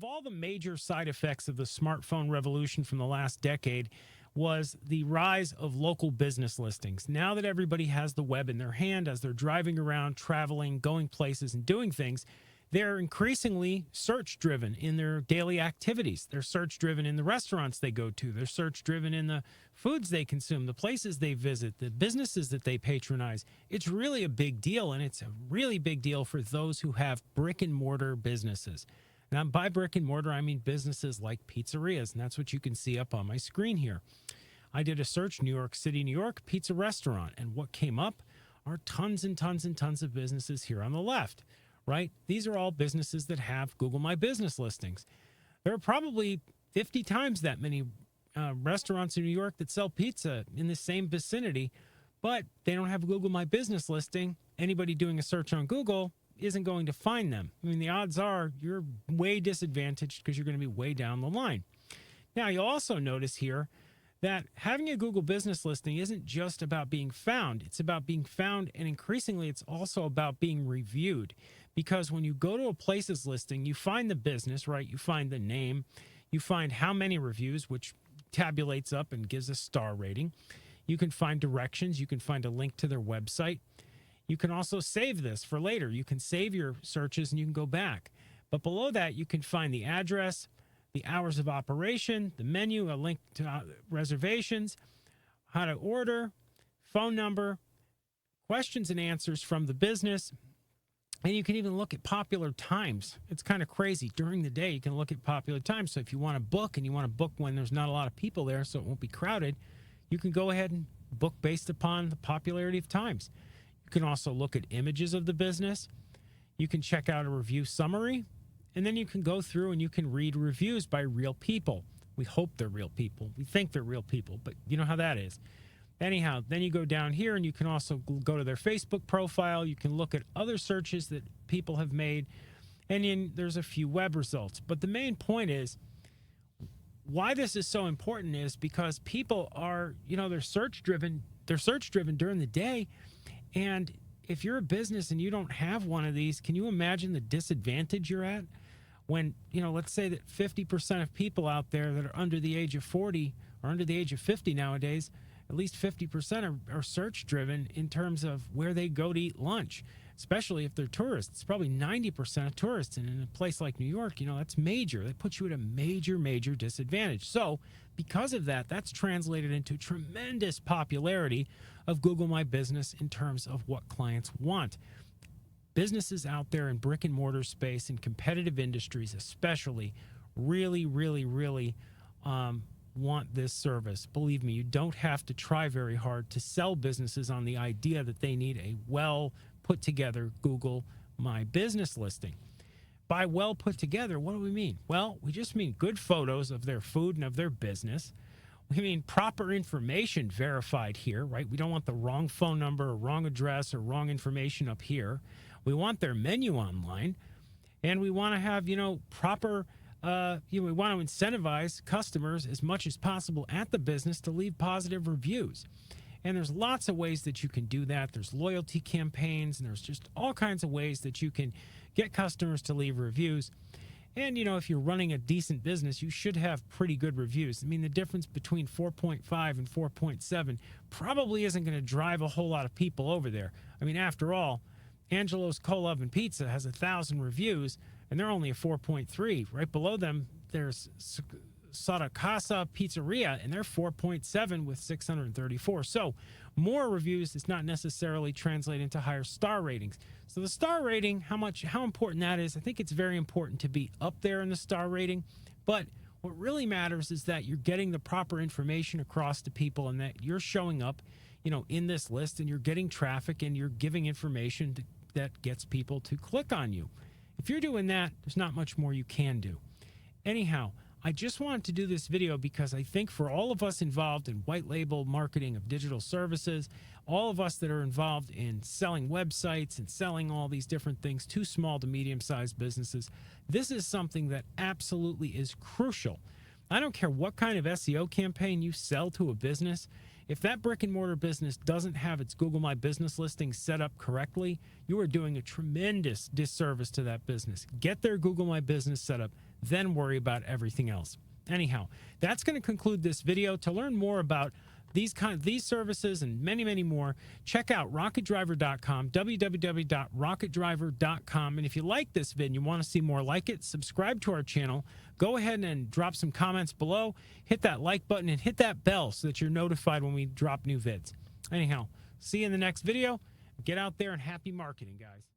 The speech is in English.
Of all the major side effects of the smartphone revolution from the last decade was the rise of local business listings. Now that everybody has the web in their hand as they're driving around, traveling, going places, and doing things, they're increasingly search-driven in their daily activities. They're search-driven in the restaurants they go to. They're search-driven in the foods they consume, the places they visit, the businesses that they patronize. It's really a big deal, and it's a really big deal for those who have brick-and-mortar businesses. Now, by brick and mortar, I mean businesses like pizzerias, and that's what you can see up on my screen here. I did a search, New York City, New York, pizza restaurant, and what came up are tons and tons and tons of businesses here on the left, right? These are all businesses that have Google My Business listings. There are probably 50 times that many restaurants in New York that sell pizza in the same vicinity, but they don't have a Google My Business listing. Anybody doing a search on Google isn't going to find them. I mean, the odds are you're way disadvantaged because you're going to be way down the line. Now, you'll also notice here that having a Google business listing isn't just about being found. It's about being found, and increasingly, it's also about being reviewed. Because when you go to a places listing, you find the business, right? You find the name, you find how many reviews, which tabulates up and gives a star rating. You can find directions. You can find a link to their website. You can also save this for later. You can save your searches and you can go back. But below that, you can find the address, the hours of operation, the menu, a link to reservations, how to order, phone number, questions and answers from the business. And you can even look at popular times. It's kind of crazy. During the day, you can look at popular times. So if you want to book and you want to book when there's not a lot of people there so it won't be crowded, you can go ahead and book based upon the popularity of times. You can also look at images of the business. You can check out a review summary, and then you can go through and you can read reviews by real people. We hope they're real people. We think they're real people, but you know how that is. Anyhow, then you go down here and you can also go to their Facebook profile. You can look at other searches that people have made, and then there's a few web results. But the main point is, why this is so important is because people are, they're search-driven. They're search-driven during the day. And if you're a business and you don't have one of these, can you imagine the disadvantage you're at when, let's say that 50% of people out there that are under the age of 40 or under the age of 50 nowadays, at least 50% are search-driven in terms of where they go to eat lunch, especially if they're tourists. It's probably 90% of tourists. And in a place like New York, that's major. That puts you at a major, major disadvantage. So because of that, that's translated into tremendous popularity of Google My Business in terms of what clients want. Businesses out there in brick and mortar space and competitive industries especially really, really, really want this service. Believe me, you don't have to try very hard to sell businesses on the idea that they need a well put together Google My Business listing. By well put together, what do we mean? Well, we just mean good photos of their food and of their business. We mean proper information verified here, right? We don't want the wrong phone number or wrong address or wrong information up here. We want their menu online, and we want to have, proper we want to incentivize customers as much as possible at the business to leave positive reviews. And there's lots of ways that you can do that. There's loyalty campaigns, and there's just all kinds of ways that you can get customers to leave reviews. And, if you're running a decent business, you should have pretty good reviews. I mean, the difference between 4.5 and 4.7 probably isn't going to drive a whole lot of people over there. I mean, after all, Angelo's Cold Oven Pizza has 1,000 reviews, and they're only a 4.3. Right below them, there's Santa Casa Pizzeria, and they're 4.7 with 634. So more reviews does not necessarily translate into higher star ratings. So the star rating, how important that is, I think it's very important to be up there in the star rating. But what really matters is that you're getting the proper information across to people and that you're showing up, in this list, and you're getting traffic and you're giving information that gets people to click on you. If you're doing that, there's not much more you can do. Anyhow, I just wanted to do this video because I think for all of us involved in white label marketing of digital services, all of us that are involved in selling websites and selling all these different things to small to medium-sized businesses, this is something that absolutely is crucial. I don't care what kind of SEO campaign you sell to a business. If that brick and mortar business doesn't have its Google My Business listing set up correctly, you are doing a tremendous disservice to that business. Get their Google My Business set up, then worry about everything else. Anyhow, that's going to conclude this video. To learn more about these services and many, many more, check out rocketdriver.com, www.rocketdriver.com. And if you like this vid and you want to see more like it, subscribe to our channel. Go ahead and drop some comments below. Hit that like button and hit that bell so that you're notified when we drop new vids. Anyhow, see you in the next video. Get out there and happy marketing, guys.